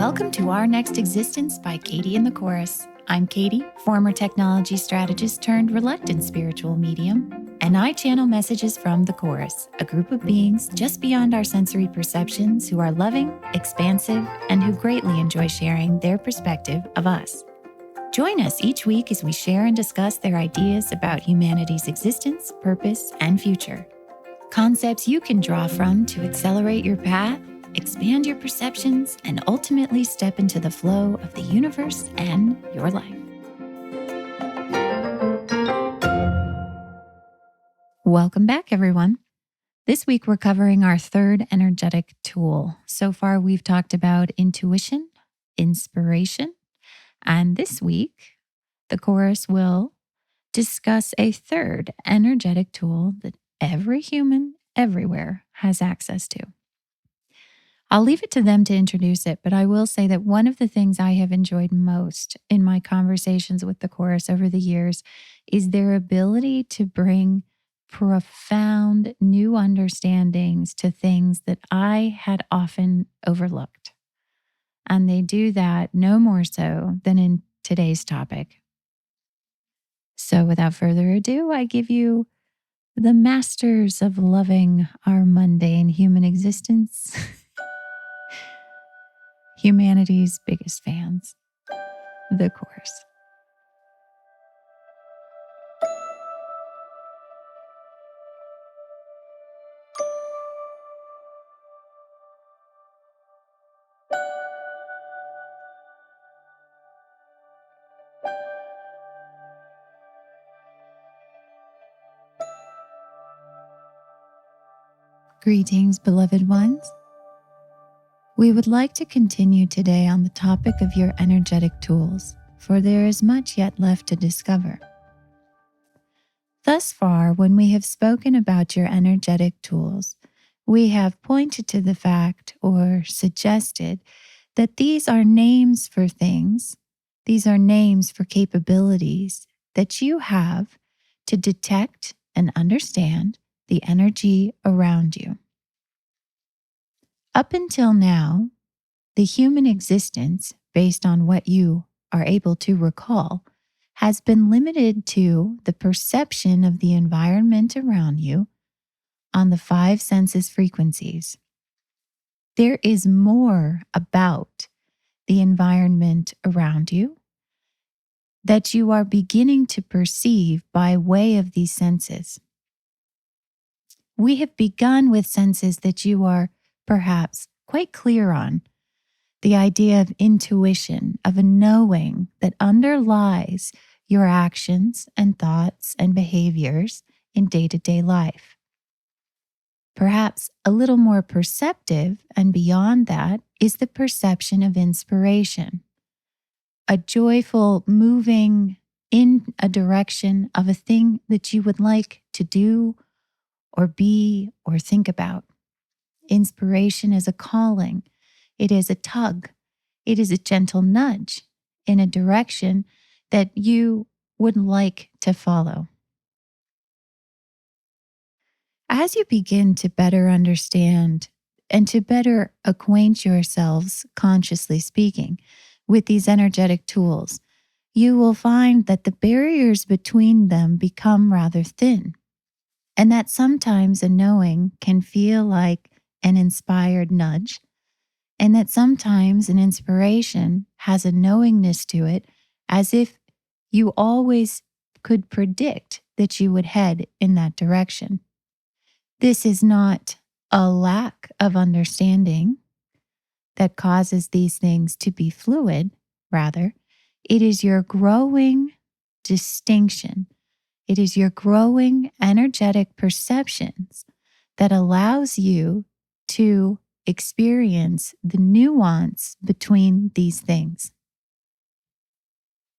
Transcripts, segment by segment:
Welcome to Our Next Existence by Katie and the Chorus. I'm Katie, former technology strategist turned reluctant spiritual medium, and I channel messages from the Chorus, a group of beings just beyond our sensory perceptions who are loving, expansive, and who greatly enjoy sharing their perspective of us. Join us each week as we share and discuss their ideas about humanity's existence, purpose, and future. Concepts you can draw from to accelerate your path, expand your perceptions, and ultimately step into the flow of the universe and your life. Welcome back, everyone. This week, we're covering our third energetic tool. So far, we've talked about intuition, inspiration, and this week, the Chorus will discuss a third energetic tool that every human everywhere has access to. I'll leave it to them to introduce it, but I will say that one of the things I have enjoyed most in my conversations with the Chorus over the years is their ability to bring profound new understandings to things that I had often overlooked. And they do that no more so than in today's topic. So without further ado, I give you the masters of loving our mundane human existence. Humanity's biggest fans, the Chorus. Greetings, beloved ones. We would like to continue today on the topic of your energetic tools, for there is much yet left to discover. Thus far, when we have spoken about your energetic tools, we have pointed to the fact or suggested that these are names for things, these are names for capabilities that you have to detect and understand the energy around you. Up until now, the human existence, based on what you are able to recall, has been limited to the perception of the environment around you on the 5 senses frequencies. There is more about the environment around you that you are beginning to perceive by way of these senses. We have begun with senses that you are perhaps quite clear on. The idea of intuition, of a knowing that underlies your actions and thoughts and behaviors in day-to-day life. Perhaps a little more perceptive and beyond that is the perception of inspiration, a joyful moving in a direction of a thing that you would like to do or be or think about. Inspiration is a calling. It is a tug. It is a gentle nudge in a direction that you would like to follow. As you begin to better understand and to better acquaint yourselves, consciously speaking, with these energetic tools, you will find that the barriers between them become rather thin, and that sometimes a knowing can feel like an inspired nudge, and that sometimes an inspiration has a knowingness to it as if you always could predict that you would head in that direction. This is not a lack of understanding that causes these things to be fluid. Rather, it is your growing distinction. It is your growing energetic perceptions that allows you to experience the nuance between these things.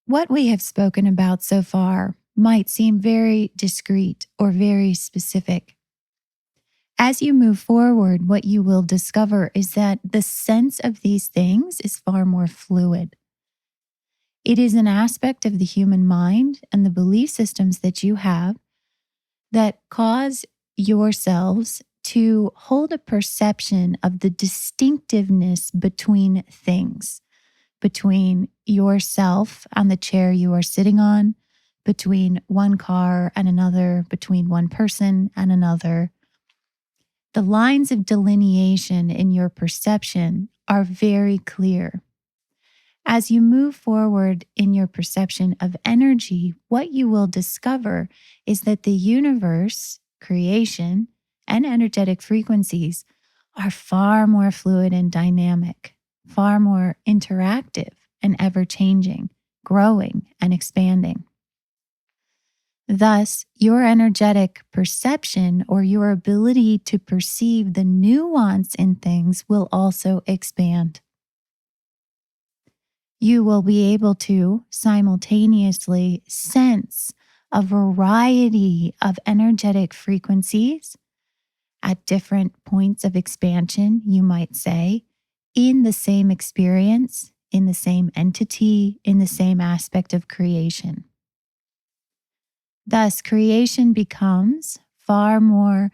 What we have spoken about so far might seem very discrete or very specific. As you move forward, what you will discover is that the sense of these things is far more fluid. It is an aspect of the human mind and the belief systems that you have that cause yourselves to hold a perception of the distinctiveness between things, between yourself and the chair you are sitting on, between one car and another, between one person and another. The lines of delineation in your perception are very clear. As you move forward in your perception of energy, what you will discover is that the universe, creation, and energetic frequencies are far more fluid and dynamic, far more interactive and ever-changing, growing and expanding. Thus, your energetic perception or your ability to perceive the nuance in things will also expand. You will be able to simultaneously sense a variety of energetic frequencies at different points of expansion, you might say, in the same experience, in the same entity, in the same aspect of creation. Thus, creation becomes far more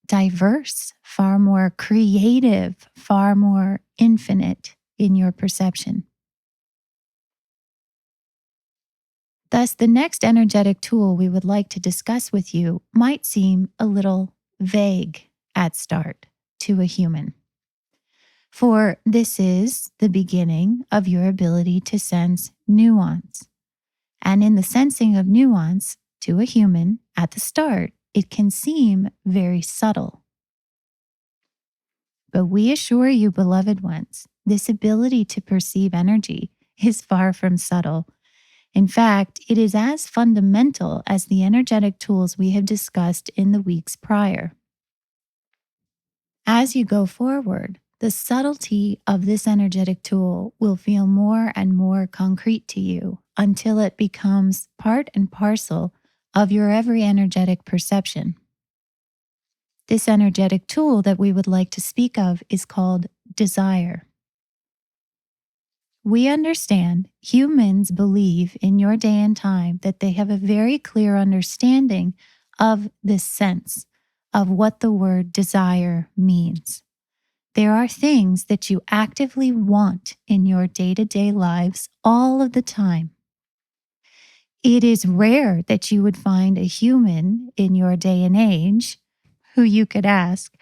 diverse, far more creative, far more infinite in your perception. Thus, the next energetic tool we would like to discuss with you might seem a little vague at start to a human. For this is the beginning of your ability to sense nuance. And in the sensing of nuance to a human at the start, it can seem very subtle. But we assure you, beloved ones, this ability to perceive energy is far from subtle. In fact, it is as fundamental as the energetic tools we have discussed in the weeks prior. As you go forward, the subtlety of this energetic tool will feel more and more concrete to you until it becomes part and parcel of your every energetic perception. This energetic tool that we would like to speak of is called desire. We understand humans believe in your day and time that they have a very clear understanding of this sense of what the word desire means. There are things that you actively want in your day-to-day lives all of the time. It is rare that you would find a human in your day and age who you could ask,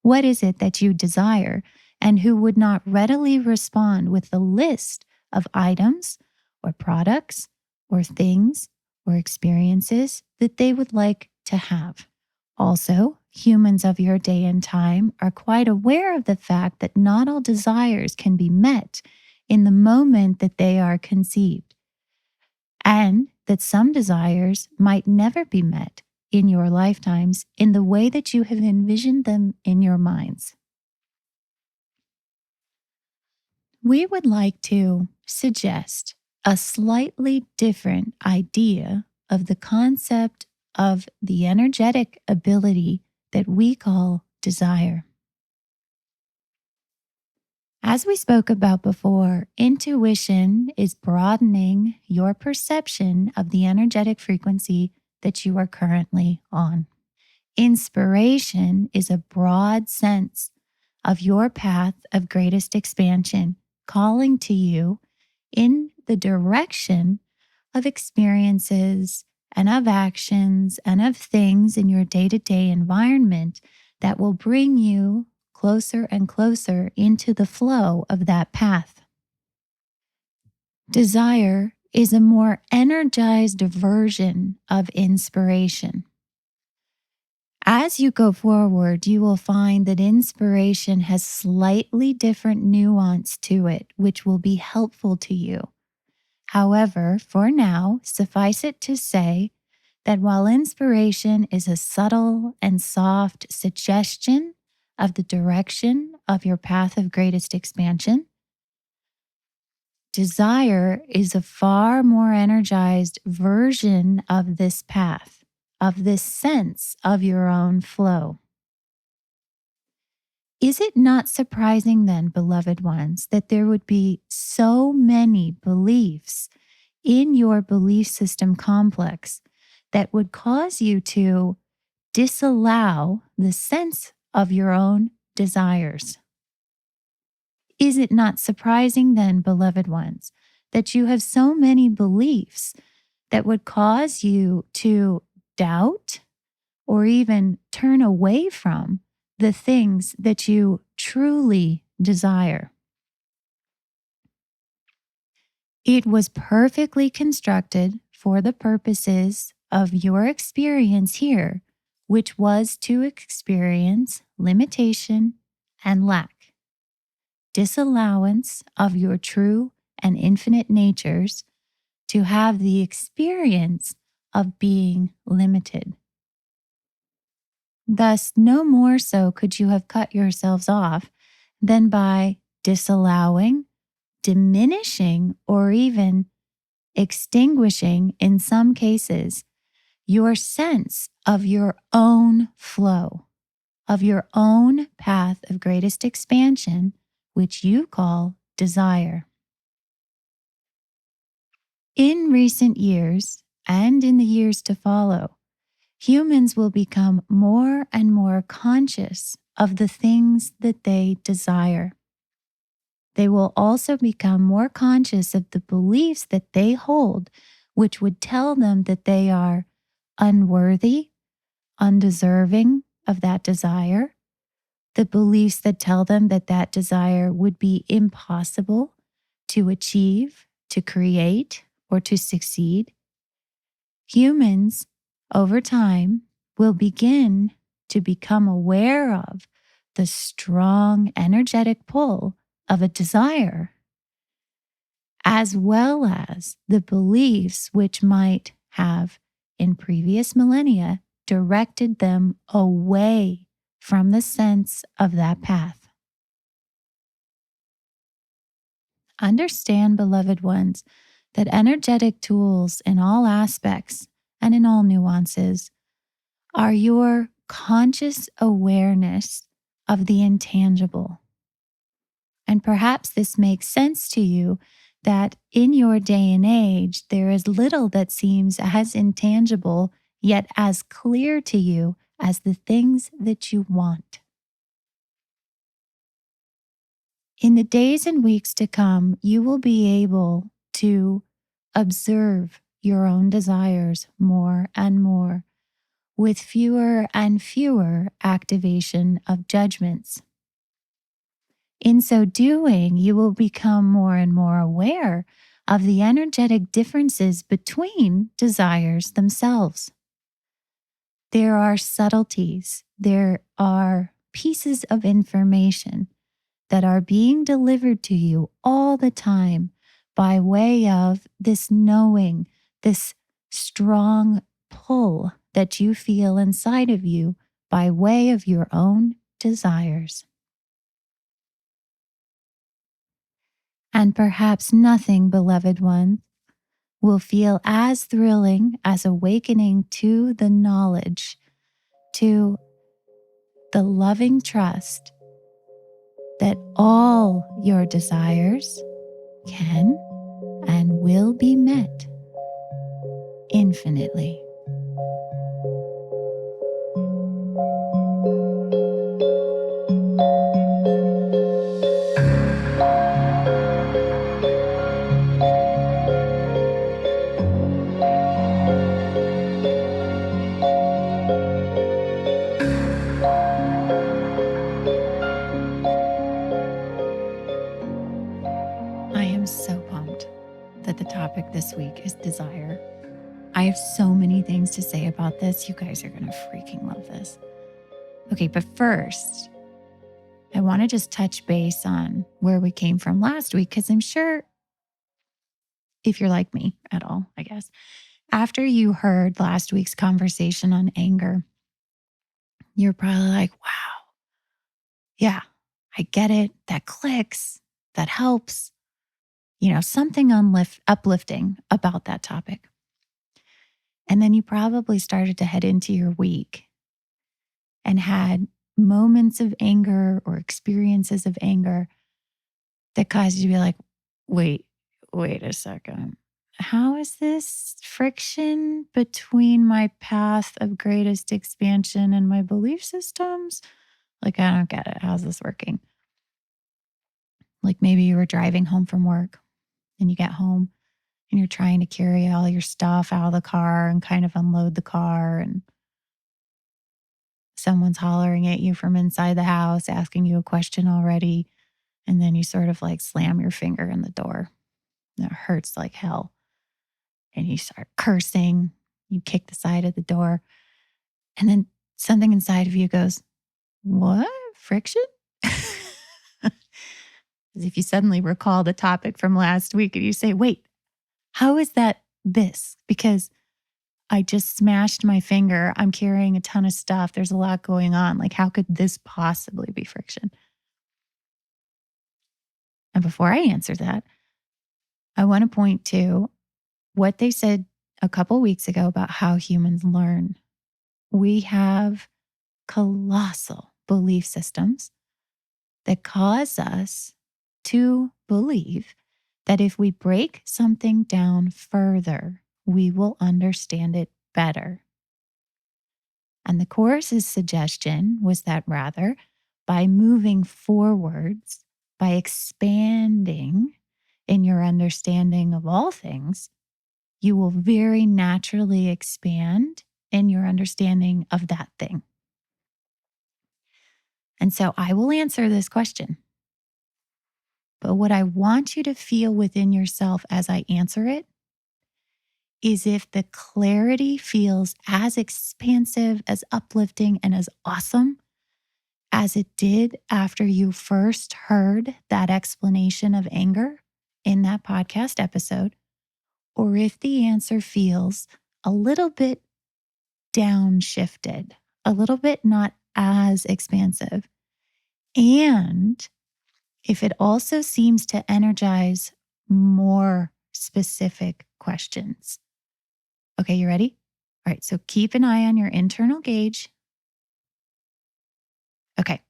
what is it that you desire? And who would not readily respond with a list of items or products or things or experiences that they would like to have. Also, humans of your day and time are quite aware of the fact that not all desires can be met in the moment that they are conceived, and that some desires might never be met in your lifetimes in the way that you have envisioned them in your minds. We would like to suggest a slightly different idea of the concept of the energetic ability that we call desire. As we spoke about before, intuition is broadening your perception of the energetic frequency that you are currently on. Inspiration is a broad sense of your path of greatest expansion, calling to you in the direction of experiences and of actions and of things in your day-to-day environment that will bring you closer and closer into the flow of that path. Desire is a more energized version of inspiration. As you go forward, you will find that inspiration has slightly different nuance to it, which will be helpful to you. However, for now, suffice it to say that while inspiration is a subtle and soft suggestion of the direction of your path of greatest expansion, desire is a far more energized version of this path, of this sense of your own flow. Is it not surprising then, beloved ones, that there would be so many beliefs in your belief system complex that would cause you to disallow the sense of your own desires. Is it not surprising then, beloved ones, that you have so many beliefs that would cause you to doubt or even turn away from the things that you truly desire? It was perfectly constructed for the purposes of your experience here, which was to experience limitation and lack, disallowance of your true and infinite natures, to have the experience of being limited. Thus, no more so could you have cut yourselves off than by disallowing, diminishing, or even extinguishing, in some cases, your sense of your own flow, of your own path of greatest expansion, which you call desire. In recent years, and in the years to follow, humans will become more and more conscious of the things that they desire. They will also become more conscious of the beliefs that they hold, which would tell them that they are unworthy, undeserving of that desire, the beliefs that tell them that that desire would be impossible to achieve, to create, or to succeed. Humans, over time, will begin to become aware of the strong energetic pull of a desire, as well as the beliefs which might have, in previous millennia, directed them away from the sense of that path. Understand, beloved ones, that energetic tools in all aspects and in all nuances are your conscious awareness of the intangible. And perhaps this makes sense to you that in your day and age, there is little that seems as intangible, yet as clear to you as the things that you want. In the days and weeks to come, you will be able to observe your own desires more and more, with fewer and fewer activation of judgments. In so doing, you will become more and more aware of the energetic differences between desires themselves. There are subtleties, there are pieces of information that are being delivered to you all the time by way of this knowing, this strong pull that you feel inside of you by way of your own desires. And perhaps nothing, beloved one, will feel as thrilling as awakening to the knowledge, to the loving trust that all your desires can and will be met infinitely. I am so pumped that the topic this week is desire. I have so many things to say about this. You guys are going to freaking love this. Okay, but first, I want to just touch base on where we came from last week, because I'm sure if you're like me at all, I guess, after you heard last week's conversation on anger, you're probably like, wow, yeah, I get it. That clicks. That helps. Something uplifting about that topic. And then you probably started to head into your week and had moments of anger or experiences of anger that caused you to be like, wait a second. How is this friction between my path of greatest expansion and my belief systems? Like, I don't get it. How's this working? Like maybe you were driving home from work and you get home and you're trying to carry all your stuff out of the car and kind of unload the car, and someone's hollering at you from inside the house, asking you a question already. And then you sort of like slam your finger in the door. And it hurts like hell. And you start cursing. You kick the side of the door. And then something inside of you goes, "What? Friction?" As if you suddenly recall the topic from last week and you say, "Wait, how is that this? Because I just smashed my finger. I'm carrying a ton of stuff. There's a lot going on. Like, how could this possibly be friction?" And before I answer that, I want to point to what they said a couple weeks ago about how humans learn. We have colossal belief systems that cause us to believe that if we break something down further, we will understand it better. And the course's suggestion was that rather, by moving forwards, by expanding in your understanding of all things, you will very naturally expand in your understanding of that thing. And so I will answer this question. But what I want you to feel within yourself as I answer it is if the clarity feels as expansive, as uplifting, and as awesome as it did after you first heard that explanation of anger in that podcast episode, or if the answer feels a little bit downshifted, a little bit not as expansive. And if it also seems to energize more specific questions. Okay, you ready? All right, so keep an eye on your internal gauge. Okay,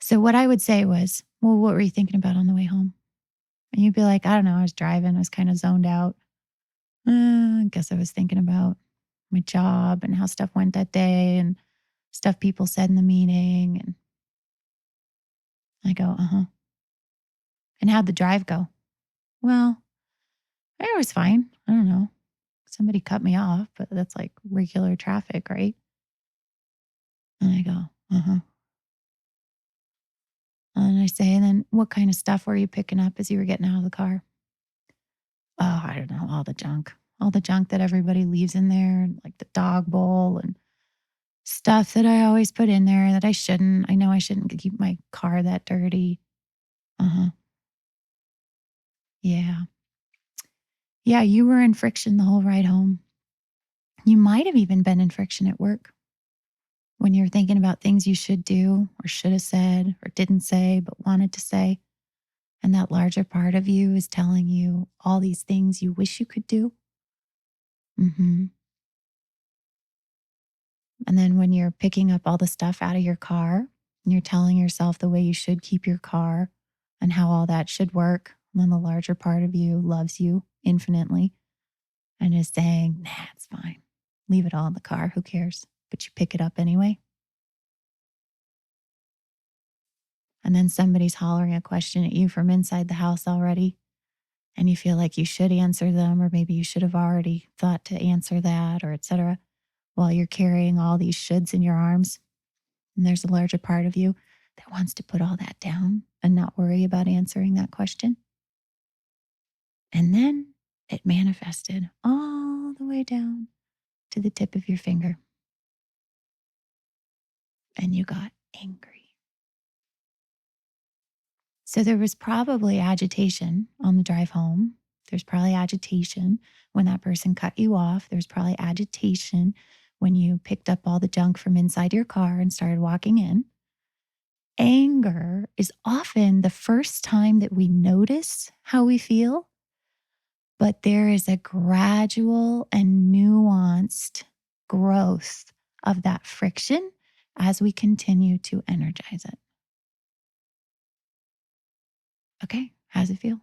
so what I would say was, well, what were you thinking about on the way home? And you'd be like, I don't know, I was driving, I was kind of zoned out. I guess I was thinking about my job and how stuff went that day and stuff people said in the meeting. And I go, uh-huh. And how'd the drive go? Well, it was fine. I don't know. Somebody cut me off, but that's like regular traffic, right? And I go, uh-huh. And I say, and then what kind of stuff were you picking up as you were getting out of the car? Oh, I don't know, all the junk that everybody leaves in there, like the dog bowl and stuff that I always put in there that I shouldn't. I know I shouldn't keep my car that dirty. Uh-huh. Yeah. Yeah, you were in friction the whole ride home. You might have even been in friction at work when you're thinking about things you should do or should have said or didn't say but wanted to say. And that larger part of you is telling you all these things you wish you could do. Hmm. And then when you're picking up all the stuff out of your car, and you're telling yourself the way you should keep your car and how all that should work. And then the larger part of you loves you infinitely and is saying, nah, it's fine. Leave it all in the car. Who cares? But you pick it up anyway. And then somebody's hollering a question at you from inside the house already. And you feel like you should answer them, or maybe you should have already thought to answer that, or etc. While you're carrying all these shoulds in your arms. And there's a larger part of you that wants to put all that down and not worry about answering that question. And then it manifested all the way down to the tip of your finger. And you got angry. So there was probably agitation on the drive home. There's probably agitation when that person cut you off. There's probably agitation when you picked up all the junk from inside your car and started walking in. Anger is often the first time that we notice how we feel, but there is a gradual and nuanced growth of that friction as we continue to energize it. Okay, how does it feel?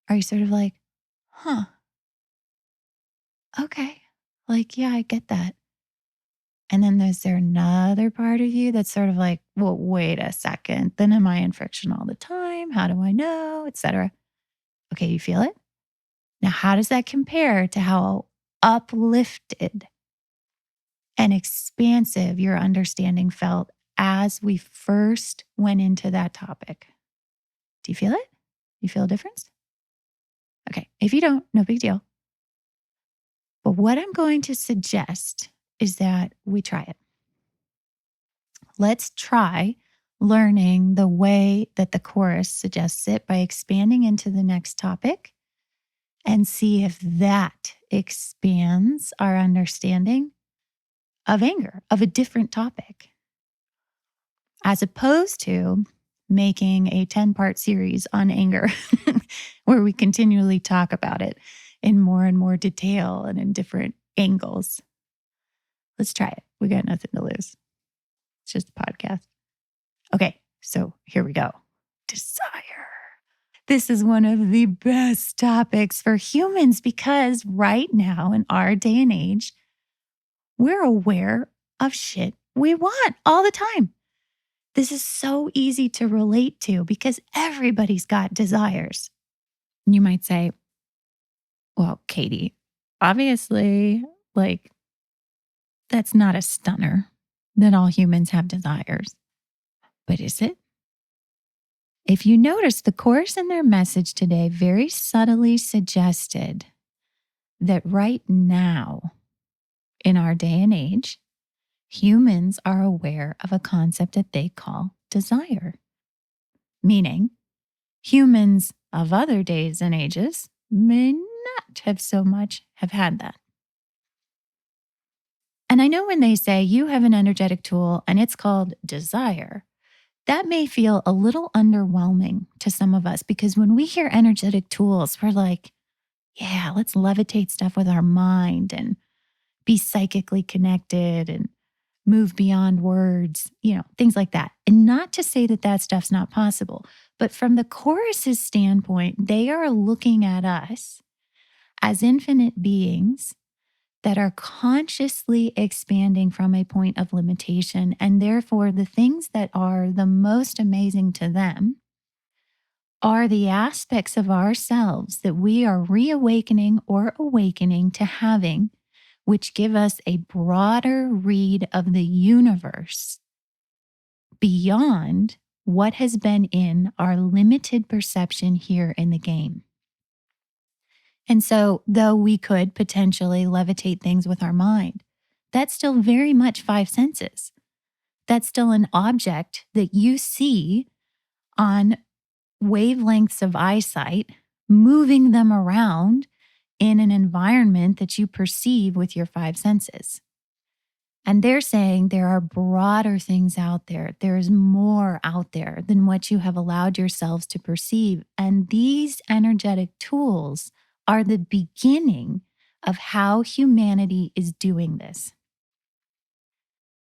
Are you sort of like, huh, okay, like, yeah, I get that. And then is there another part of you that's sort of like, well, wait a second. Then am I in friction all the time? How do I know? Etc. Okay, you feel it? Now, how does that compare to how uplifted and expansive your understanding felt as we first went into that topic? Do you feel it? You feel a difference? Okay. If you don't, no big deal. But what I'm going to suggest is that we try it. Let's try learning the way that the chorus suggests it by expanding into the next topic and see if that expands our understanding of anger, of a different topic, as opposed to making a 10-part series on anger where we continually talk about it in more and more detail and in different angles. Let's try it. We got nothing to lose. It's just a podcast. Okay, so here we go. Desire. This is one of the best topics for humans because right now in our day and age, we're aware of shit we want all the time. This is so easy to relate to because everybody's got desires. And you might say, well, Katie, obviously, that's not a stunner that all humans have desires. But is it? If you notice, the chorus in their message today very subtly suggested that right now, in our day and age, humans are aware of a concept that they call desire. Meaning, humans of other days and ages may not have so much have had that. And I know when they say you have an energetic tool and it's called desire, that may feel a little underwhelming to some of us because when we hear energetic tools, we're like, yeah, let's levitate stuff with our mind and be psychically connected and move beyond words, things like that. And not to say that that stuff's not possible, but from the chorus's standpoint, they are looking at us as infinite beings that are consciously expanding from a point of limitation. And therefore, the things that are the most amazing to them are the aspects of ourselves that we are reawakening or awakening to having, which give us a broader read of the universe beyond what has been in our limited perception here in the game. And so, though we could potentially levitate things with our mind, that's still very much five senses. That's still an object that you see on wavelengths of eyesight, moving them around in an environment that you perceive with your five senses. And they're saying there are broader things out there. There's more out there than what you have allowed yourselves to perceive. And these energetic tools are the beginning of how humanity is doing this.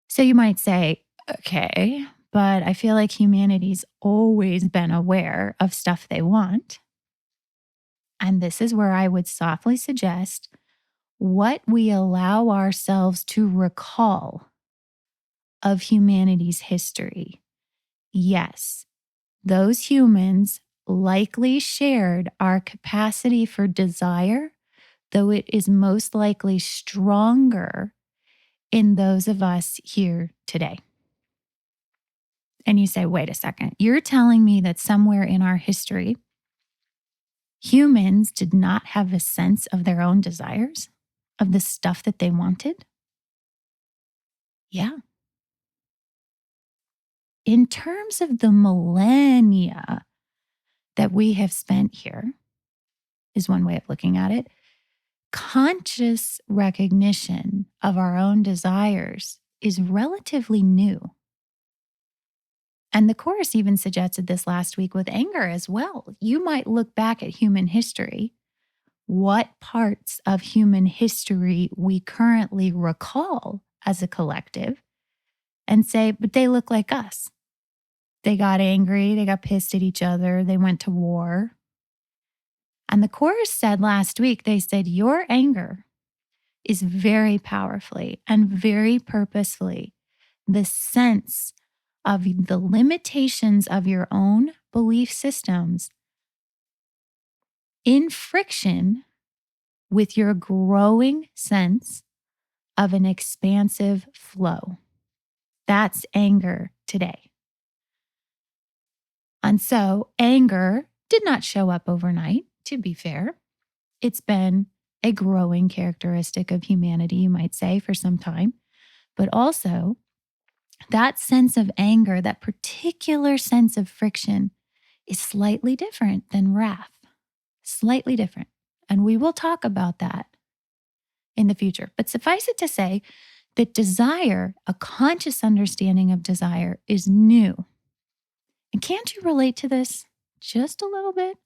So you might say, okay, but I feel like humanity's always been aware of stuff they want. And this is where I would softly suggest what we allow ourselves to recall of humanity's history. Yes, those humans likely shared our capacity for desire, though it is most likely stronger in those of us here today. And you say, wait a second, you're telling me that somewhere in our history, humans did not have a sense of their own desires, of the stuff that they wanted? Yeah. In terms of the millennia that we have spent here, is one way of looking at it. Conscious recognition of our own desires is relatively new. And the chorus even suggested this last week with anger as well. You might look back at human history, what parts of human history we currently recall as a collective, and say, but they look like us. They got angry, they got pissed at each other, they went to war. And the chorus said last week, they said, your anger is very powerfully and very purposefully the sense of the limitations of your own belief systems in friction with your growing sense of an expansive flow. That's anger today. And so anger did not show up overnight, to be fair. It's been a growing characteristic of humanity, you might say, for some time. But also, that sense of anger, that particular sense of friction, is slightly different than wrath. Slightly different. And we will talk about that in the future. But suffice it to say that desire, a conscious understanding of desire, is new. And can't you relate to this just a little bit?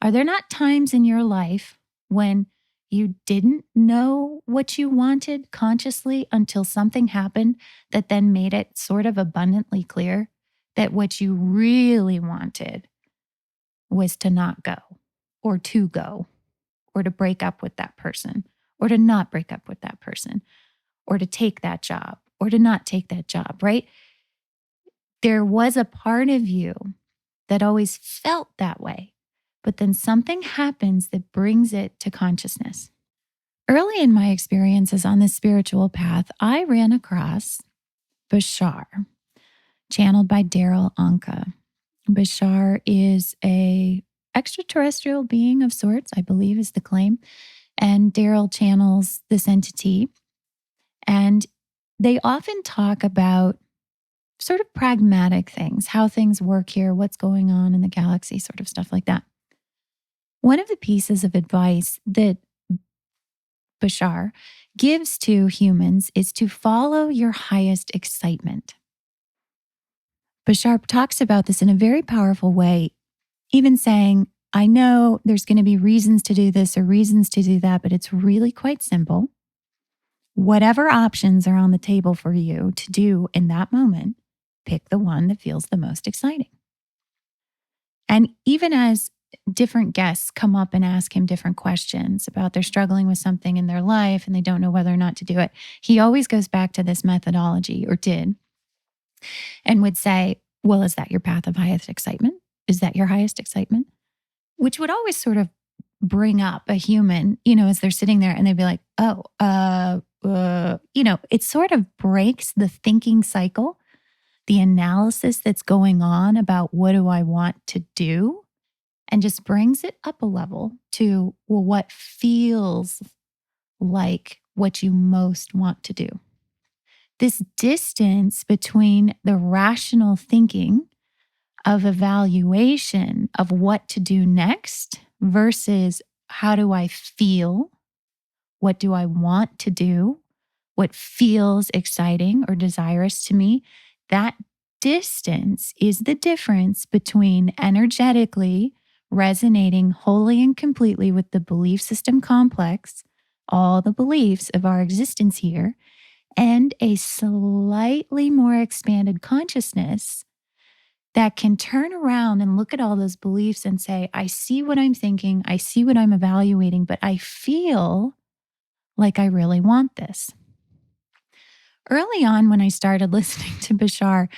Are there not times in your life when you didn't know what you wanted consciously until something happened that then made it sort of abundantly clear that what you really wanted was to not go or to break up with that person or to not break up with that person or to take that job or to not take that job, right? There was a part of you that always felt that way, but then something happens that brings it to consciousness. Early in my experiences on this spiritual path, I ran across Bashar, channeled by Darryl Anka. Bashar is a extraterrestrial being of sorts, I believe is the claim. And Darryl channels this entity. And they often talk about sort of pragmatic things, how things work here, what's going on in the galaxy, sort of stuff like that. One of the pieces of advice that Bashar gives to humans is to follow your highest excitement. Bashar talks about this in a very powerful way, even saying, I know there's going to be reasons to do this or reasons to do that, but it's really quite simple. Whatever options are on the table for you to do in that moment, pick the one that feels the most exciting. And even as different guests come up and ask him different questions about they're struggling with something in their life and they don't know whether or not to do it, he always goes back to this methodology, or did, and would say, well, is that your path of highest excitement? Is that your highest excitement? Which would always sort of bring up a human, as they're sitting there and they'd be like, it sort of breaks the thinking cycle, the analysis that's going on about what do I want to do, and just brings it up a level to, well, what feels like what you most want to do. This distance between the rational thinking of evaluation of what to do next versus how do I feel? What do I want to do? What feels exciting or desirous to me? That distance is the difference between energetically resonating wholly and completely with the belief system complex, all the beliefs of our existence here, and a slightly more expanded consciousness that can turn around and look at all those beliefs and say, I see what I'm thinking, I see what I'm evaluating, but I feel like I really want this. Early on, when I started listening to Bashar,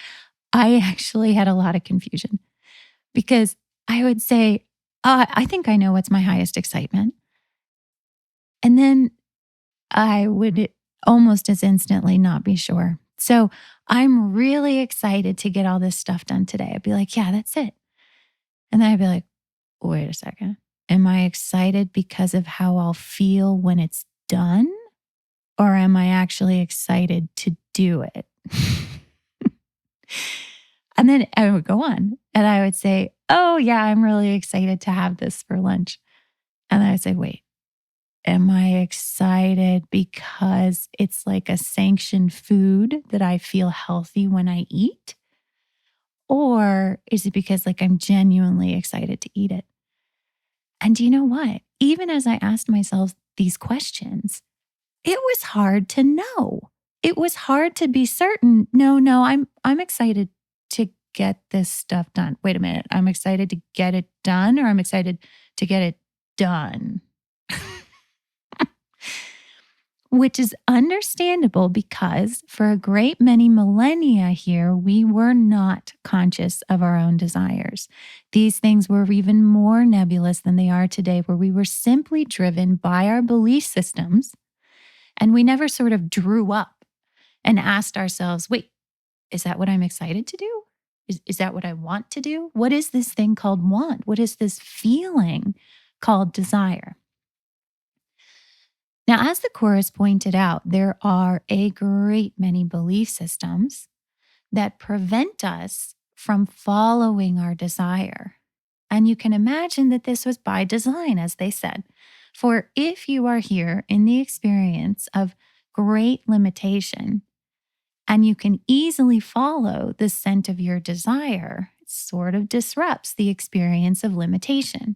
I actually had a lot of confusion because I would say, I think I know what's my highest excitement. And then I would almost as instantly not be sure. So I'm really excited to get all this stuff done today. I'd be like, yeah, that's it. And then I'd be like, wait a second. Am I excited because of how I'll feel when it's done? Or am I actually excited to do it? And then I would go on and I would say, oh, yeah, I'm really excited to have this for lunch. And I would say, wait, am I excited because it's like a sanctioned food that I feel healthy when I eat? Or is it because I'm genuinely excited to eat it? And do you know what? Even as I asked myself these questions, it was hard to know. It was hard to be certain. No, I'm excited to get this stuff done. Wait a minute. I'm excited to get it done, or I'm excited to get it done. which is understandable because for a great many millennia here, we were not conscious of our own desires. These things were even more nebulous than they are today, where we were simply driven by our belief systems, and we never sort of drew up and asked ourselves, wait, is that what I'm excited to do? Is that what I want to do? What is this thing called want? What is this feeling called desire? Now, as the chorus pointed out, there are a great many belief systems that prevent us from following our desire. And you can imagine that this was by design, as they said. For if you are here in the experience of great limitation, and you can easily follow the scent of your desire, it sort of disrupts the experience of limitation.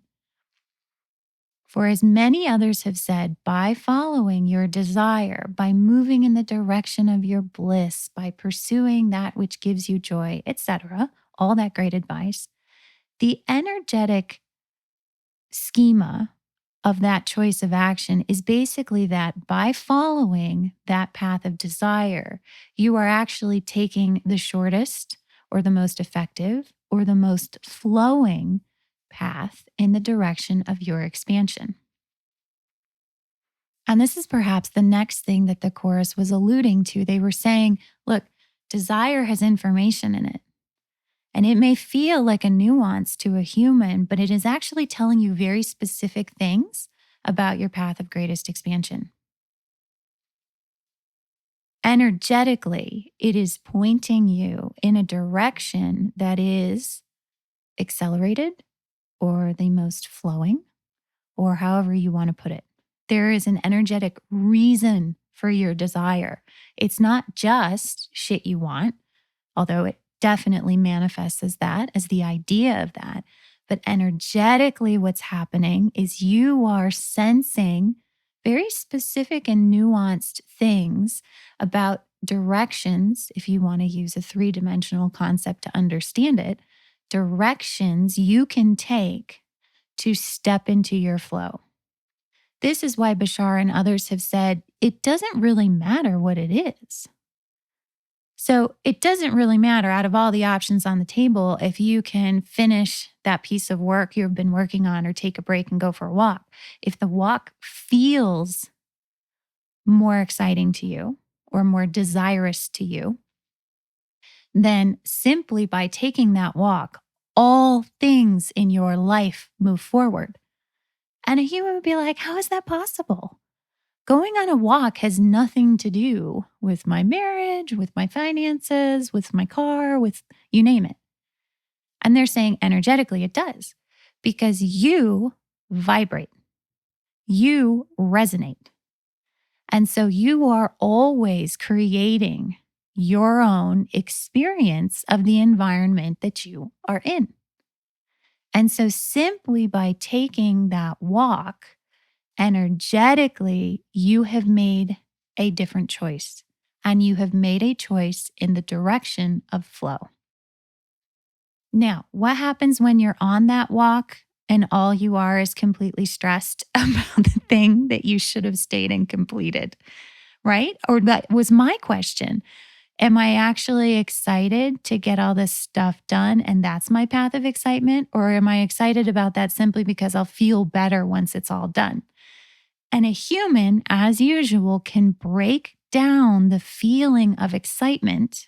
For as many others have said, by following your desire, by moving in the direction of your bliss, by pursuing that which gives you joy, etc., all that great advice, the energetic schema of that choice of action is basically that by following that path of desire, you are actually taking the shortest or the most effective or the most flowing path in the direction of your expansion. And this is perhaps the next thing that the chorus was alluding to. They were saying, look, desire has information in it. And it may feel like a nuance to a human, but it is actually telling you very specific things about your path of greatest expansion. Energetically, it is pointing you in a direction that is accelerated or the most flowing, or however you want to put it. There is an energetic reason for your desire. It's not just shit you want, although it definitely manifests as that, as the idea of that. But energetically, what's happening is you are sensing very specific and nuanced things about directions, if you want to use a three-dimensional concept to understand it, directions you can take to step into your flow. This is why Bashar and others have said it doesn't really matter what it is. So it doesn't really matter out of all the options on the table if you can finish that piece of work you've been working on or take a break and go for a walk. If the walk feels more exciting to you or more desirous to you, then simply by taking that walk, all things in your life move forward. And a human would be like, how is that possible? Going on a walk has nothing to do with my marriage, with my finances, with my car, with you name it. And they're saying energetically it does because you vibrate, you resonate. And so you are always creating your own experience of the environment that you are in. And so simply by taking that walk, energetically, you have made a different choice, and you have made a choice in the direction of flow. Now, what happens when you're on that walk and all you are is completely stressed about the thing that you should have stayed and completed, right? Or that was my question. Am I actually excited to get all this stuff done and that's my path of excitement? Or am I excited about that simply because I'll feel better once it's all done? And a human, as usual, can break down the feeling of excitement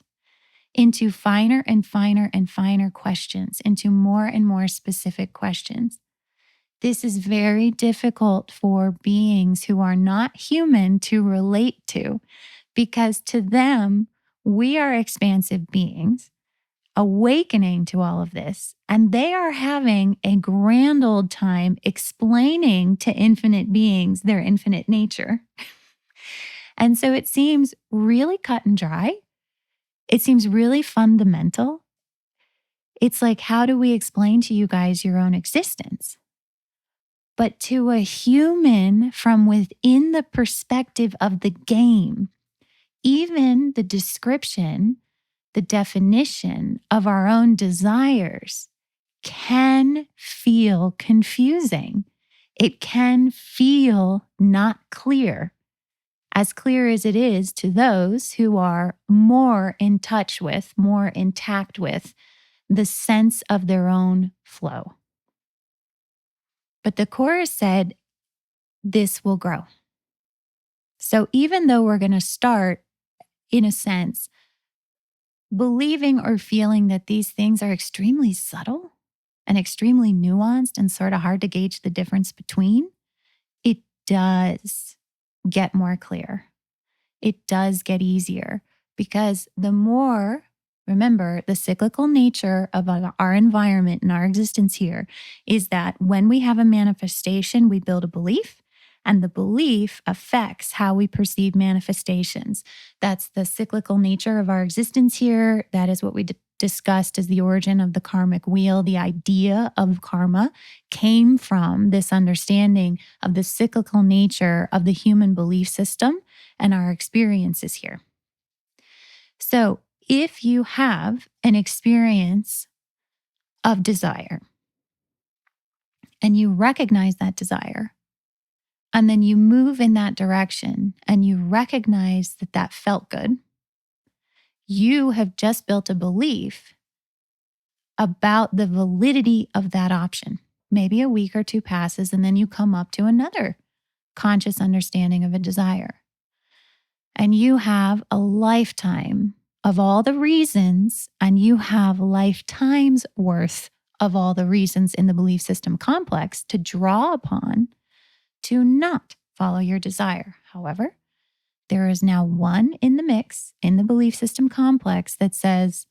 into finer and finer and finer questions, into more and more specific questions. This is very difficult for beings who are not human to relate to, because to them, we are expansive beings awakening to all of this, and they are having a grand old time explaining to infinite beings their infinite nature. And so it seems really cut and dry. It seems really fundamental. It's like, how do we explain to you guys your own existence? But to a human from within the perspective of the game, even the description, the definition of our own desires can feel confusing. It can feel not clear. as clear as it is to those who are more in touch with, more intact with the sense of their own flow. But the chorus said, this will grow. So even though we're going to start, in a sense, believing or feeling that these things are extremely subtle and extremely nuanced and sort of hard to gauge the difference between, it does get more clear. It does get easier because the more, remember, the cyclical nature of our environment and our existence here is that when we have a manifestation, we build a belief, and the belief affects how we perceive manifestations. That's the cyclical nature of our existence here. That is what we discussed as the origin of the karmic wheel. The idea of karma came from this understanding of the cyclical nature of the human belief system and our experiences here. So if you have an experience of desire and you recognize that desire, and then you move in that direction and you recognize that that felt good, you have just built a belief about the validity of that option. Maybe a week or two passes and then you come up to another conscious understanding of a desire. And you have a lifetime of all the reasons, and you have lifetimes worth of all the reasons in the belief system complex to draw upon to not follow your desire. However, there is now one in the mix in the belief system complex that says,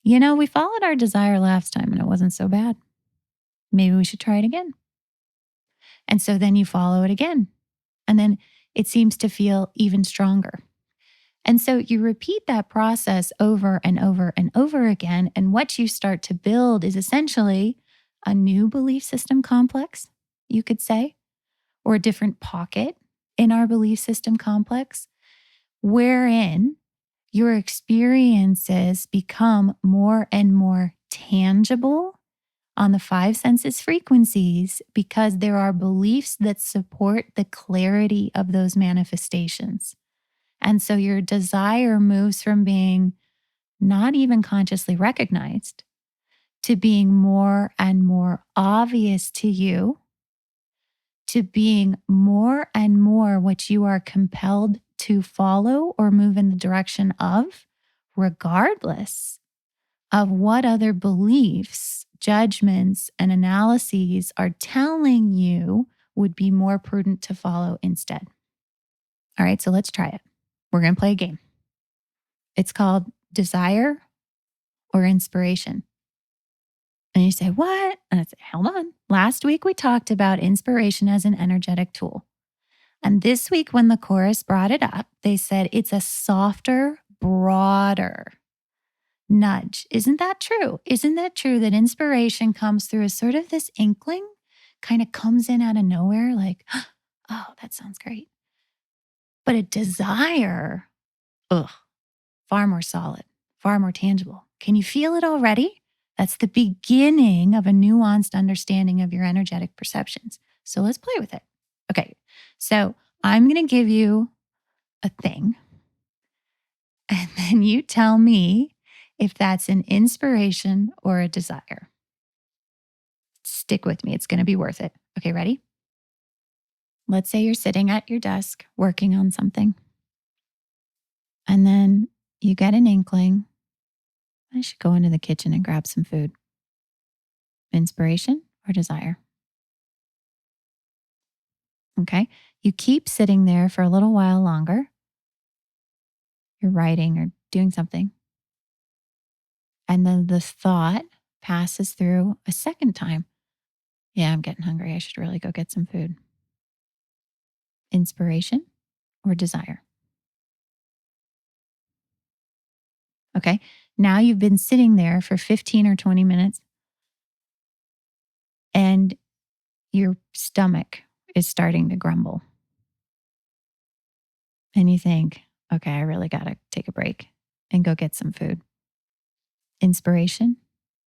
we followed our desire last time and it wasn't so bad. Maybe we should try it again. And so then you follow it again. And then it seems to feel even stronger. And so you repeat that process over and over and over again. And what you start to build is essentially a new belief system complex, you could say, or a different pocket in our belief system complex, wherein your experiences become more and more tangible on the five senses frequencies because there are beliefs that support the clarity of those manifestations. And so your desire moves from being not even consciously recognized to being more and more obvious to you, to being more and more what you are compelled to follow or move in the direction of, regardless of what other beliefs, judgments, and analyses are telling you would be more prudent to follow instead. All right, so let's try it. We're going to play a game. It's called Desire or Inspiration. And you say, what? And I say, hold on. Last week we talked about inspiration as an energetic tool. And this week when the chorus brought it up, they said it's a softer, broader nudge. Isn't that true? Isn't that true that inspiration comes through as sort of this inkling, kind of comes in out of nowhere, like, oh, that sounds great. But a desire, far more solid, far more tangible. Can you feel it already? That's the beginning of a nuanced understanding of your energetic perceptions. So let's play with it. Okay, so I'm going to give you a thing, and then you tell me if that's an inspiration or a desire. Stick with me. It's going to be worth it. Okay, ready? Let's say you're sitting at your desk working on something, and then you get an inkling. I should go into the kitchen and grab some food. Inspiration or desire? Okay. You keep sitting there for a little while longer. You're writing or doing something. And then the thought passes through a second time. Yeah, I'm getting hungry. I should really go get some food. Inspiration or desire? Okay. Now you've been sitting there for 15 or 20 minutes and your stomach is starting to grumble. And you think, okay, I really got to take a break and go get some food. Inspiration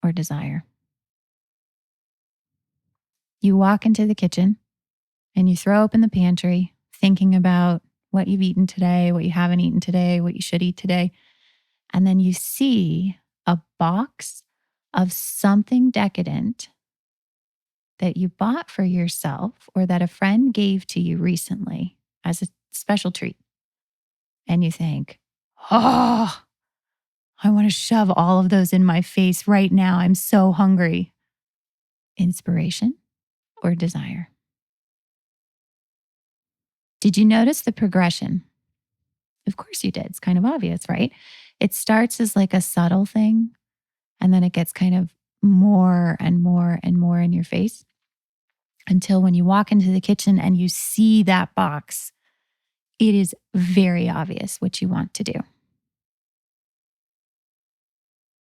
or desire? You walk into the kitchen and you throw open the pantry thinking about what you've eaten today, what you haven't eaten today, what you should eat today. And then you see a box of something decadent that you bought for yourself or that a friend gave to you recently as a special treat. And you think, oh, I want to shove all of those in my face right now. I'm so hungry. Inspiration or desire? Did you notice the progression? Of course you did. It's kind of obvious, right? It starts as like a subtle thing, and then it gets kind of more and more and more in your face until when you walk into the kitchen and you see that box, it is very obvious what you want to do.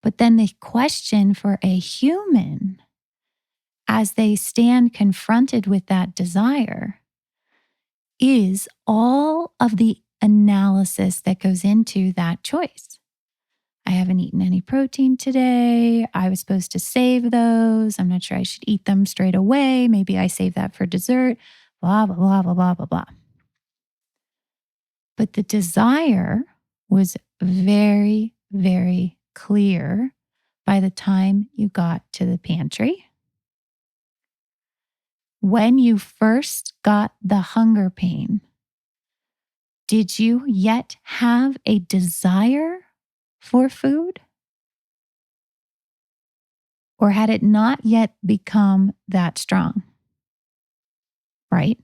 But then the question for a human as they stand confronted with that desire is all of the analysis that goes into that choice. I haven't eaten any protein today. I was supposed to save those. I'm not sure I should eat them straight away. Maybe I save that for dessert. Blah, blah, blah, blah, blah, blah, blah. But the desire was very, very clear by the time you got to the pantry. When you first got the hunger pain, did you yet have a desire for food? Or had it not yet become that strong? Right?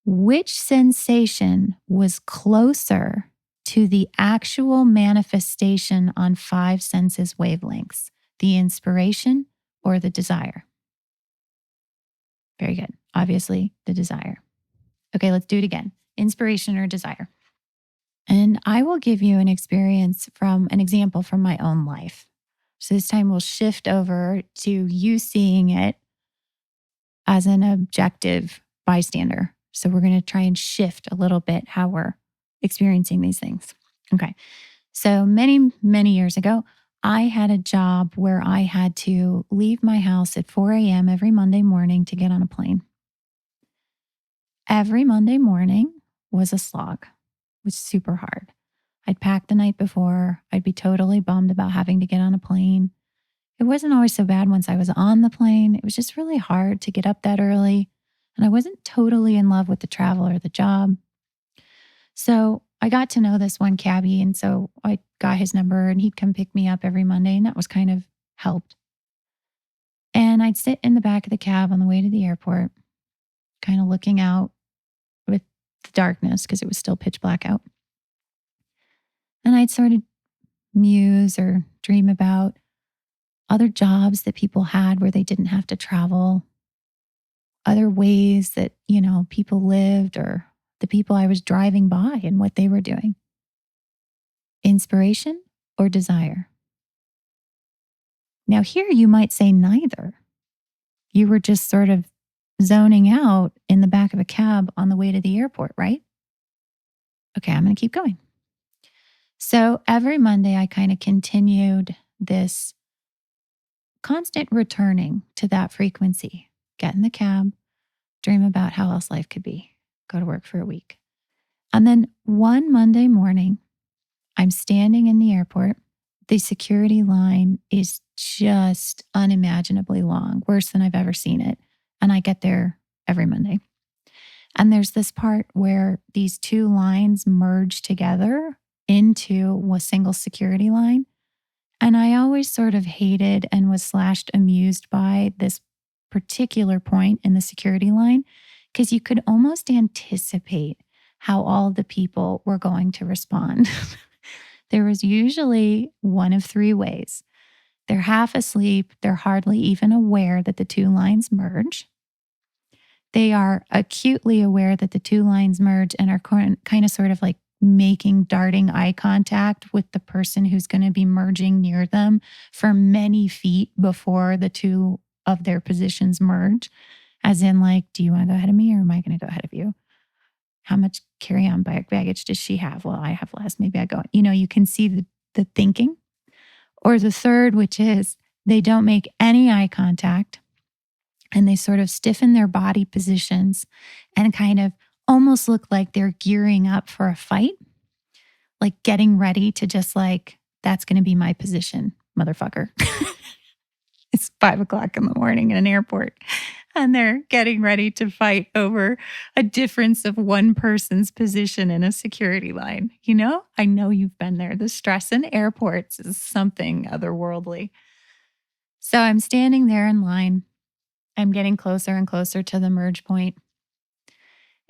Which sensation was closer to the actual manifestation on 5 senses wavelengths? The inspiration or the desire? Very good. Obviously, the desire. Okay, let's do it again. Inspiration or desire. And I will give you an example from my own life. So this time we'll shift over to you seeing it as an objective bystander. So we're going to try and shift a little bit how we're experiencing these things. Okay. So many, many years ago, I had a job where I had to leave my house at 4 a.m. every Monday morning to get on a plane. Every Monday morning was a slog. It was super hard. I'd pack the night before. I'd be totally bummed about having to get on a plane. It wasn't always so bad once I was on the plane. It was just really hard to get up that early. And I wasn't totally in love with the travel or the job. So I got to know this one cabbie. And so I got his number and he'd come pick me up every Monday. And that was kind of helped. And I'd sit in the back of the cab on the way to the airport, kind of looking out with the darkness because it was still pitch black out. And I'd sort of muse or dream about other jobs that people had where they didn't have to travel, other ways that, people lived or the people I was driving by and what they were doing. Inspiration or desire? Now here you might say neither. You were just sort of zoning out in the back of a cab on the way to the airport, right? Okay, I'm going to keep going. So every Monday I kind of continued this constant returning to that frequency. Get in the cab, dream about how else life could be, go to work for a week. And then one Monday morning, I'm standing in the airport. The security line is just unimaginably long, worse than I've ever seen it. And I get there every Monday. And there's this part where these two lines merge together into a single security line. And I always sort of hated and was amused by this particular point in the security line because you could almost anticipate how all the people were going to respond. There was usually one of 3 ways. They're half asleep. They're hardly even aware that the 2 lines merge. They are acutely aware that the 2 lines merge and are kind of sort of like darting eye contact with the person who's going to be merging near them for many feet before the 2 of their positions merge. As in like, do you want to go ahead of me or am I going to go ahead of you? How much carry-on baggage does she have? Well, I have less. Maybe I go. You can see the thinking. Or the third, which is they don't make any eye contact and they sort of stiffen their body positions and kind of almost look like they're gearing up for a fight, like getting ready to just like, that's going to be my position, motherfucker. It's 5 o'clock in the morning in an airport, and they're getting ready to fight over a difference of one person's position in a security line. You know, I know you've been there. The stress in airports is something otherworldly. So I'm standing there in line. I'm getting closer and closer to the merge point.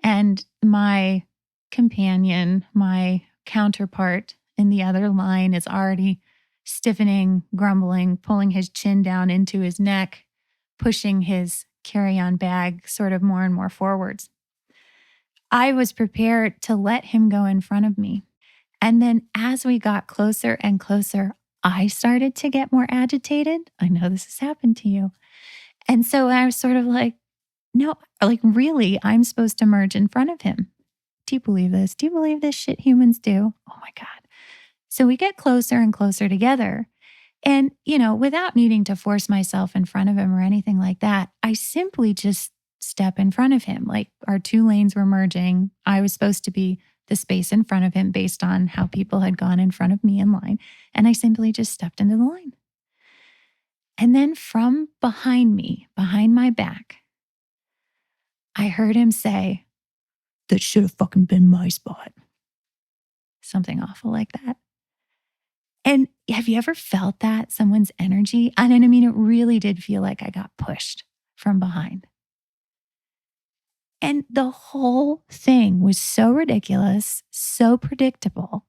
And my companion, my counterpart in the other line, is already stiffening, grumbling, pulling his chin down into his neck, pushing his carry-on bag sort of more and more forwards. I was prepared to let him go in front of me. And then as we got closer and closer, I started to get more agitated. I know this has happened to you. And so I was sort of like, no, like really, I'm supposed to merge in front of him. Do you believe this? Do you believe this shit humans do? Oh my God. So we get closer and closer together. And, you know, without needing to force myself in front of him or anything like that, I simply just step in front of him. Like our two lanes were merging. I was supposed to be the space in front of him based on how people had gone in front of me in line. And I simply just stepped into the line. And then from behind me, behind my back, I heard him say, "That should have fucking been my spot." Something awful like that. And have you ever felt that? Someone's energy? And I mean, it really did feel like I got pushed from behind. And the whole thing was so ridiculous, so predictable.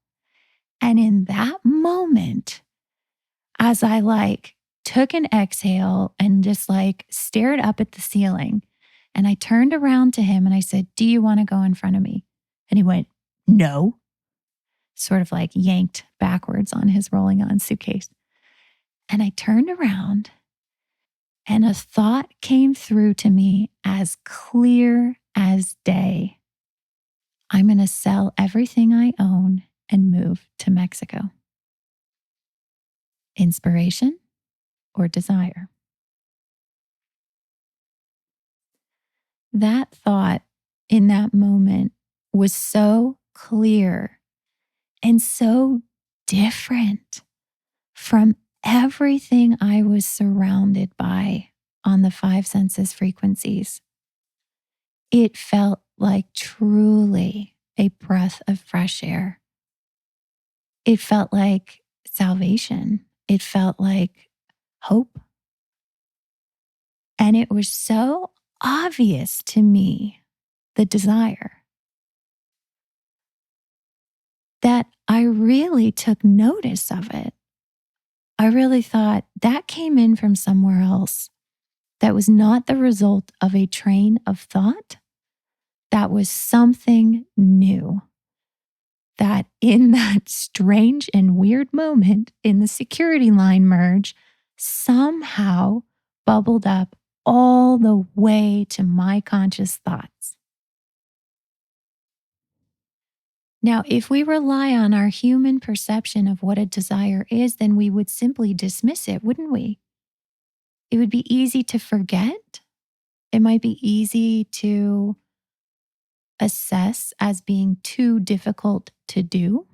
And in that moment, as I like took an exhale and just like stared up at the ceiling, and I turned around to him and I said, "Do you want to go in front of me?" And he went, "No." Sort of like yanked backwards on his rolling on suitcase. And I turned around and a thought came through to me as clear as day. I'm going to sell everything I own and move to Mexico. Inspiration or desire? That thought in that moment was so clear and so different from everything I was surrounded by on the five senses frequencies. It felt like truly a breath of fresh air. It felt like salvation. It felt like hope. And it was so obvious to me, the desire, that I really took notice of it. I really thought that came in from somewhere else. That was not the result of a train of thought. That was something new. That in that strange and weird moment in the security line merge, somehow bubbled up all the way to my conscious thoughts. Now, if we rely on our human perception of what a desire is, then we would simply dismiss it, wouldn't we? It would be easy to forget. It might be easy to assess as being too difficult to do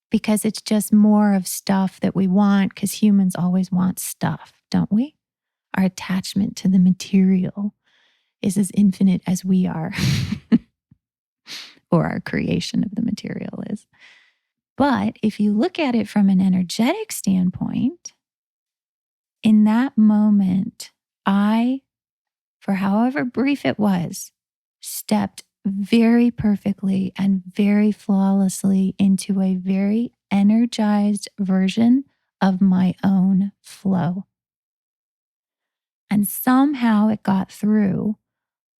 because it's just more of stuff that we want, because humans always want stuff, don't we? Our attachment to the material is as infinite as we are, or our creation of the material is. But if you look at it from an energetic standpoint, in that moment, I, for however brief it was, stepped very perfectly and very flawlessly into a very energized version of my own flow. And somehow it got through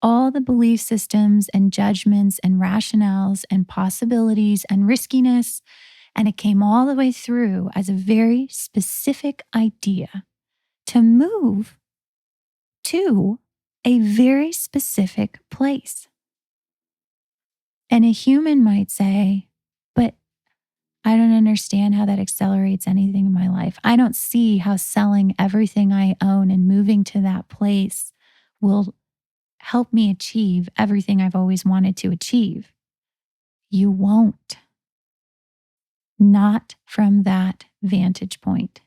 all the belief systems and judgments and rationales and possibilities and riskiness. And it came all the way through as a very specific idea to move to a very specific place. And a human might say, but I don't understand how that accelerates anything in my life. I don't see how selling everything I own and moving to that place will help me achieve everything I've always wanted to achieve. You won't. Not from that vantage point.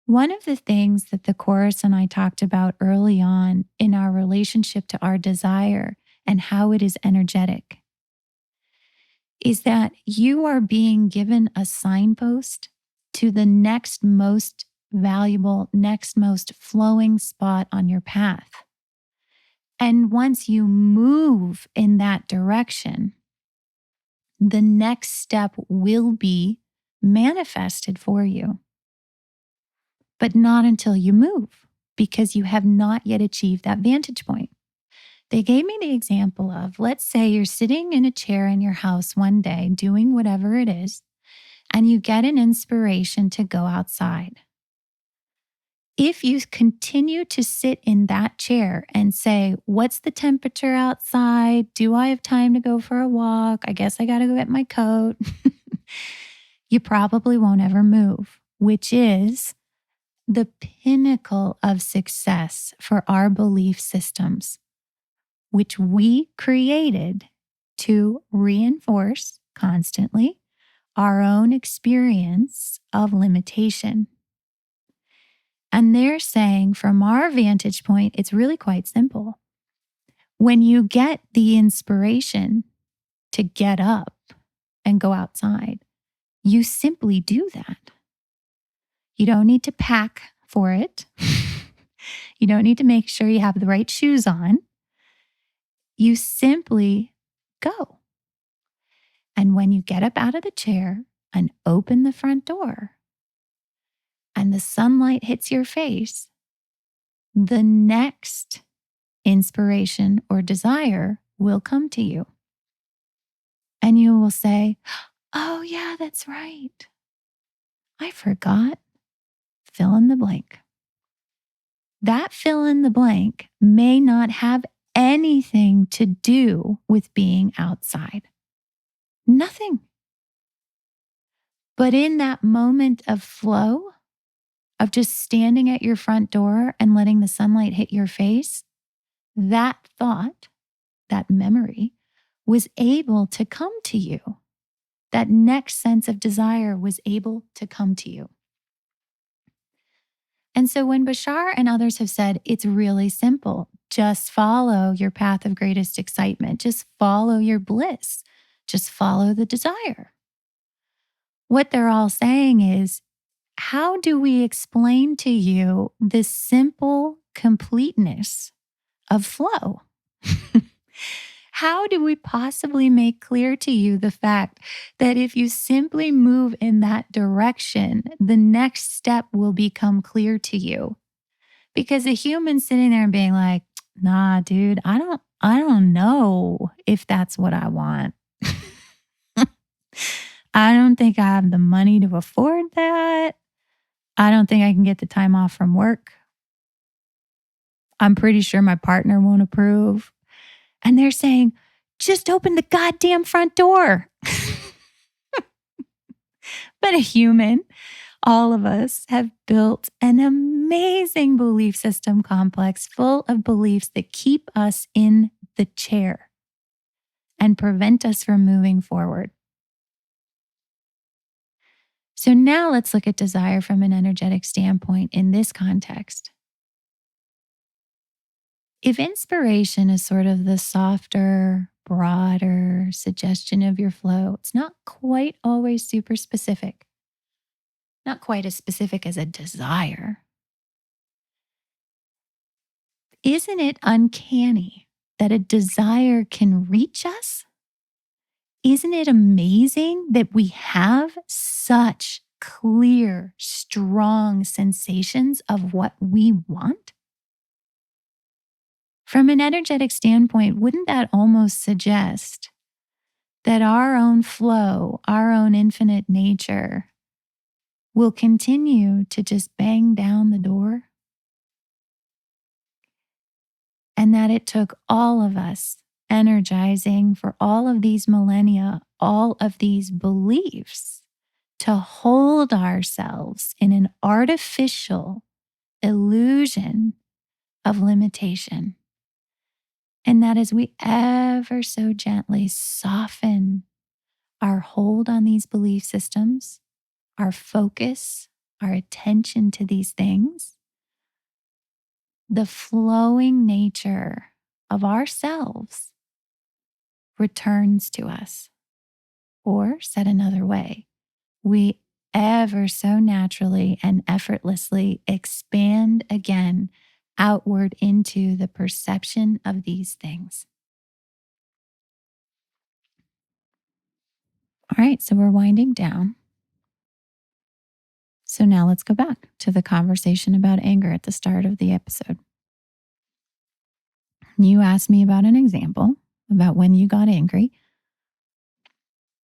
One of the things that the Chorus and I talked about early on in our relationship to our desire and how it is energetic is that you are being given a signpost to the next most valuable, next most flowing spot on your path. And once you move in that direction, the next step will be manifested for you. But not until you move, because you have not yet achieved that vantage point. They gave me the example of, let's say you're sitting in a chair in your house one day doing whatever it is, and you get an inspiration to go outside. If you continue to sit in that chair and say, what's the temperature outside? Do I have time to go for a walk? I guess I got to go get my coat. You probably won't ever move, which is the pinnacle of success for our belief systems, which we created to reinforce constantly our own experience of limitation. And they're saying from our vantage point, it's really quite simple. When you get the inspiration to get up and go outside, you simply do that. You don't need to pack for it. You don't need to make sure you have the right shoes on. You simply go. And when you get up out of the chair and open the front door and the sunlight hits your face, the next inspiration or desire will come to you. And you will say, oh, yeah, that's right. I forgot. Fill in the blank. That fill in the blank may not have anything to do with being outside. Nothing. But in that moment of flow, of just standing at your front door and letting the sunlight hit your face, that thought, that memory, was able to come to you. That next sense of desire was able to come to you. And so when Bashar and others have said, it's really simple, just follow your path of greatest excitement, just follow your bliss, just follow the desire. What they're all saying is, how do we explain to you this simple completeness of flow? How do we possibly make clear to you the fact that if you simply move in that direction, the next step will become clear to you? Because a human sitting there and being like, nah, dude, I don't know if that's what I want. I don't think I have the money to afford that. I don't think I can get the time off from work. I'm pretty sure my partner won't approve. And they're saying, just open the goddamn front door. But a human, all of us, have built an amazing belief system complex full of beliefs that keep us in the chair and prevent us from moving forward. So now let's look at desire from an energetic standpoint in this context. If inspiration is sort of the softer, broader suggestion of your flow, it's not quite always super specific, not quite as specific as a desire. Isn't it uncanny that a desire can reach us? Isn't it amazing that we have such clear, strong sensations of what we want? From an energetic standpoint, wouldn't that almost suggest that our own flow, our own infinite nature, will continue to just bang down the door? And that it took all of us energizing for all of these millennia, all of these beliefs, to hold ourselves in an artificial illusion of limitation. And that as we ever so gently soften our hold on these belief systems, our focus, our attention to these things, the flowing nature of ourselves returns to us. Or, said another way, we ever so naturally and effortlessly expand again outward into the perception of these things. All right, so we're winding down. So now let's go back to the conversation about anger at the start of the episode. You asked me about an example about when you got angry,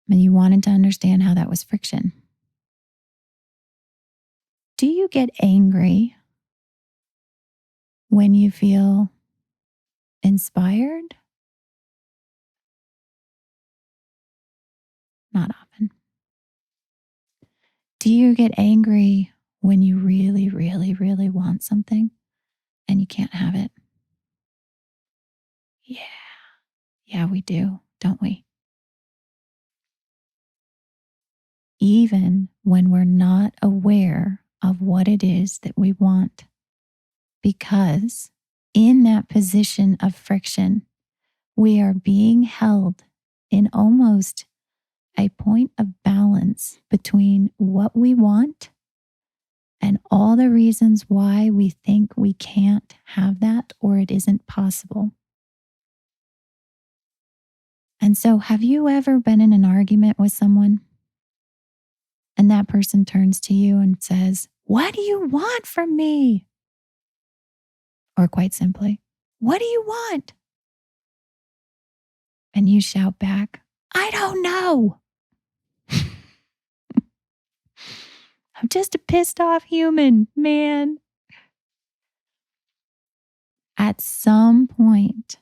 and you wanted to understand how that was friction. Do you get angry when you feel inspired? Not often. Do you get angry when you really, really, really want something and you can't have it? Yeah. Yeah, we do, don't we? Even when we're not aware of what it is that we want. Because in that position of friction, we are being held in almost a point of balance between what we want and all the reasons why we think we can't have that or it isn't possible. And so, have you ever been in an argument with someone and that person turns to you and says, "What do you want from me?" Or quite simply, "What do you want?" And you shout back, "I don't know. I'm just a pissed off human, man." At some point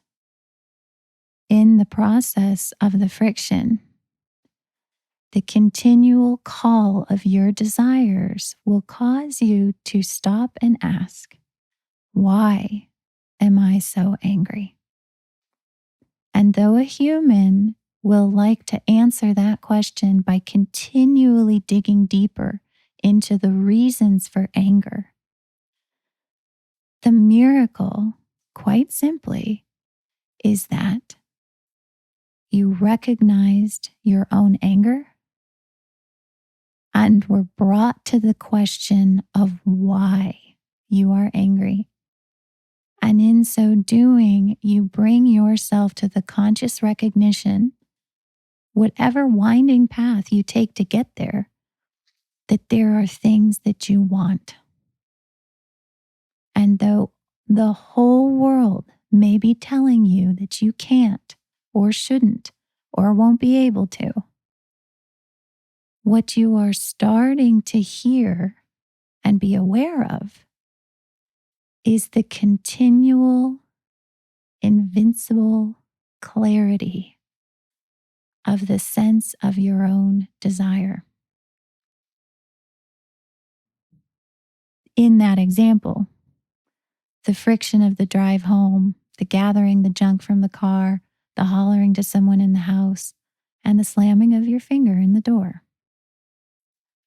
in the process of the friction, the continual call of your desires will cause you to stop and ask, why am I so angry? And though a human will like to answer that question by continually digging deeper into the reasons for anger, the miracle, quite simply, is that you recognized your own anger and were brought to the question of why you are angry. And in so doing, you bring yourself to the conscious recognition, whatever winding path you take to get there, that there are things that you want. And though the whole world may be telling you that you can't or shouldn't or won't be able to, what you are starting to hear and be aware of is the continual, invincible clarity of the sense of your own desire. In that example, the friction of the drive home, the gathering the junk from the car, the hollering to someone in the house, and the slamming of your finger in the door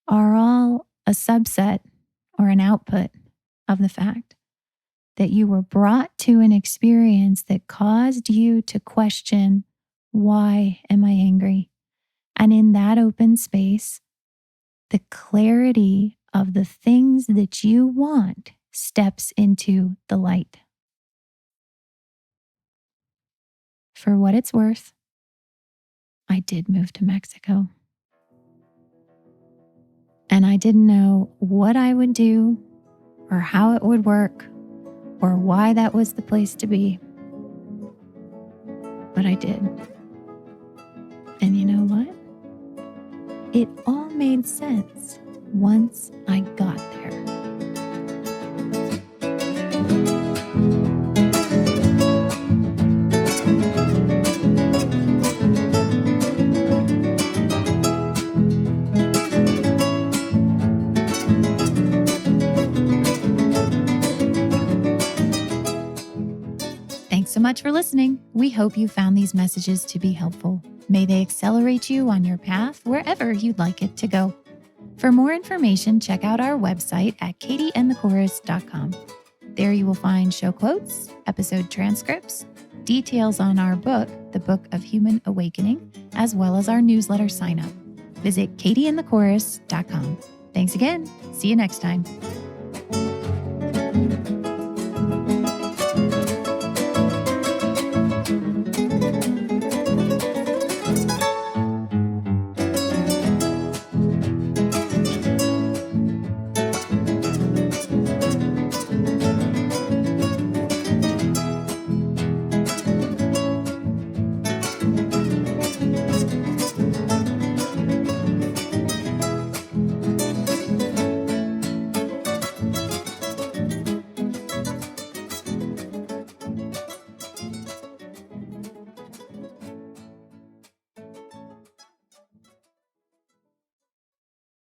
are all a subset or an output of the fact that you were brought to an experience that caused you to question, why am I angry? And in that open space, the clarity of the things that you want steps into the light. For what it's worth, I did move to Mexico. And I didn't know what I would do or how it would work or why that was the place to be. But I did. And you know what? It all made sense once I got there. so much for listening. We hope you found these messages to be helpful. May they accelerate you on your path wherever you'd like it to go. For more information, check out our website at katieandthechorus.com. There you will find show quotes, episode transcripts, details on our book, The Book of Human Awakening, as well as our newsletter sign up. Visit katieandthechorus.com. Thanks again. See you next time.